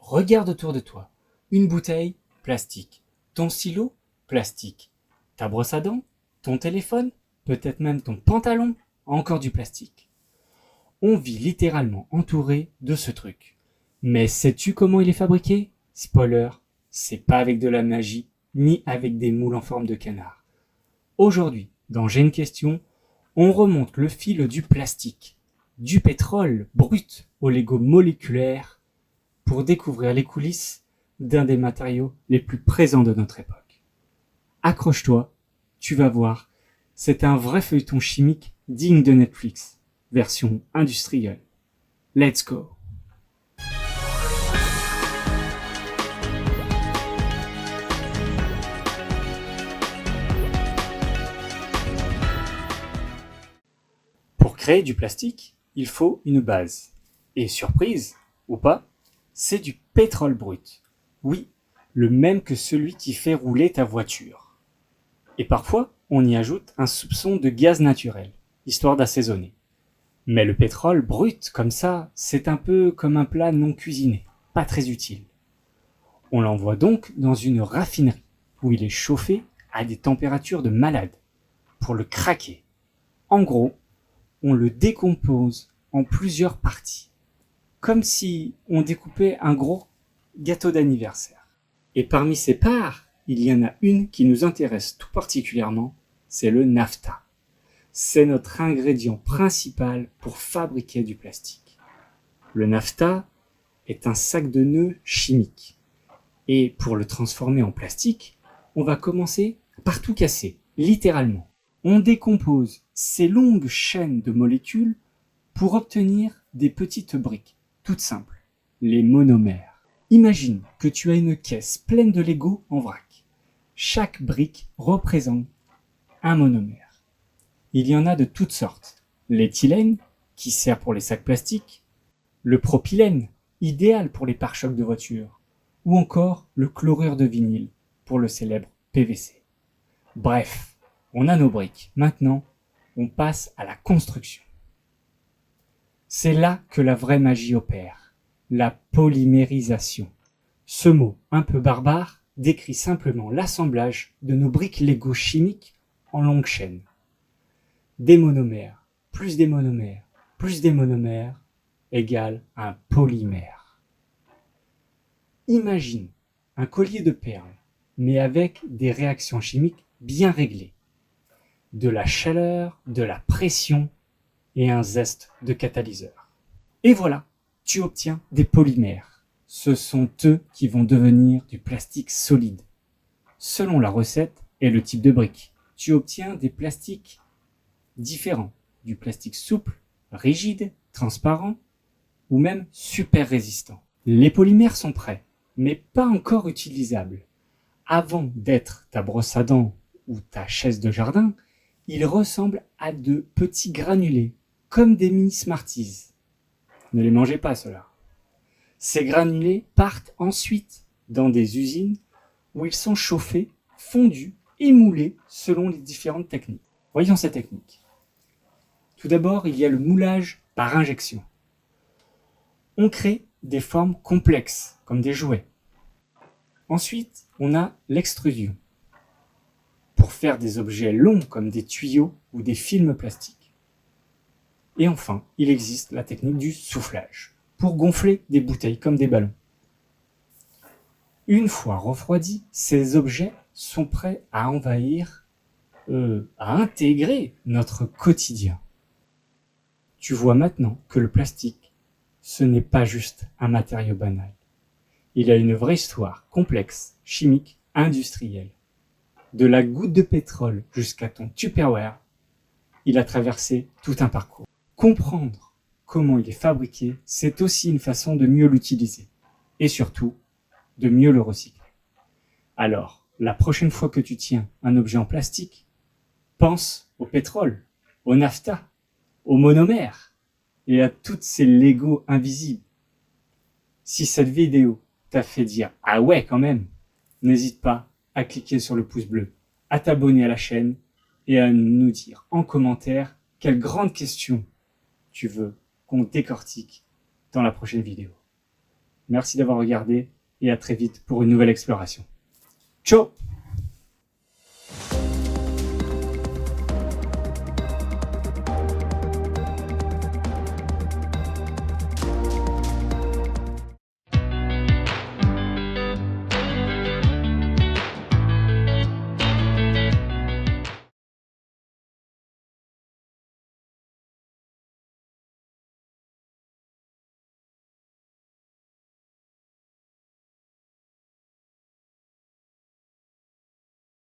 Regarde autour de toi. Une bouteille, plastique. Ton stylo, plastique. Ta brosse à dents, ton téléphone, peut-être même ton pantalon, encore du plastique. On vit littéralement entouré de ce truc. Mais sais-tu comment il est fabriqué? Spoiler, c'est pas avec de la magie, ni avec des moules en forme de canard. Aujourd'hui, dans J'ai une question, on remonte le fil du plastique, du pétrole brut aux Lego moléculaires, pour découvrir les coulisses d'un des matériaux les plus présents de notre époque. Accroche-toi, tu vas voir, c'est un vrai feuilleton chimique digne de Netflix, version industrielle. Let's go! Pour créer du plastique, il faut une base. Et surprise, ou pas, c'est du pétrole brut. Oui, le même que celui qui fait rouler ta voiture. Et parfois, on y ajoute un soupçon de gaz naturel, histoire d'assaisonner. Mais le pétrole brut, comme ça, c'est un peu comme un plat non cuisiné, pas très utile. On l'envoie donc dans une raffinerie, où il est chauffé à des températures de malade, pour le craquer. En gros, on le décompose en plusieurs parties, comme si on découpait un gros gâteau d'anniversaire. Et parmi ces parts, il y en a une qui nous intéresse tout particulièrement, c'est le naphta. C'est notre ingrédient principal pour fabriquer du plastique. Le naphta est un sac de nœuds chimique. Et pour le transformer en plastique, on va commencer par tout casser, littéralement. On décompose ces longues chaînes de molécules pour obtenir des petites briques, toutes simples, les monomères. Imagine que tu as une caisse pleine de Lego en vrac. Chaque brique représente un monomère. Il y en a de toutes sortes. L'éthylène, qui sert pour les sacs plastiques, le propylène, idéal pour les pare-chocs de voiture, ou encore le chlorure de vinyle, pour le célèbre PVC. Bref, on a nos briques. Maintenant, on passe à la construction. C'est là que la vraie magie opère, la polymérisation. Ce mot un peu barbare décrit simplement l'assemblage de nos briques Lego chimiques en longue chaîne. Des monomères, plus des monomères, plus des monomères, égale un polymère. Imagine un collier de perles, mais avec des réactions chimiques bien réglées. De la chaleur, de la pression et un zeste de catalyseur. Et voilà, tu obtiens des polymères. Ce sont eux qui vont devenir du plastique solide. Selon la recette et le type de brique, tu obtiens des plastiques différents. Du plastique souple, rigide, transparent ou même super résistant. Les polymères sont prêts, mais pas encore utilisables. Avant d'être ta brosse à dents ou ta chaise de jardin, ils ressemblent à de petits granulés, comme des mini Smarties. Ne les mangez pas, ceux-là. Ces granulés partent ensuite dans des usines où ils sont chauffés, fondus et moulés selon les différentes techniques. Voyons ces techniques. Tout d'abord, il y a le moulage par injection. On crée des formes complexes, comme des jouets. Ensuite, on a l'extrusion, pour faire des objets longs comme des tuyaux ou des films plastiques. Et enfin, il existe la technique du soufflage, pour gonfler des bouteilles comme des ballons. Une fois refroidis, ces objets sont prêts à envahir, à intégrer notre quotidien. Tu vois maintenant que le plastique, ce n'est pas juste un matériau banal. Il a une vraie histoire complexe, chimique, industrielle. De la goutte de pétrole jusqu'à ton Tupperware, il a traversé tout un parcours. Comprendre comment il est fabriqué, c'est aussi une façon de mieux l'utiliser. Et surtout, de mieux le recycler. Alors, la prochaine fois que tu tiens un objet en plastique, pense au pétrole, au naphta, au monomère et à toutes ces Lego invisibles. Si cette vidéo t'a fait dire « Ah ouais, quand même !» n'hésite pas à cliquer sur le pouce bleu, à t'abonner à la chaîne et à nous dire en commentaire quelle grande question tu veux qu'on décortique dans la prochaine vidéo. Merci d'avoir regardé et à très vite pour une nouvelle exploration. Ciao!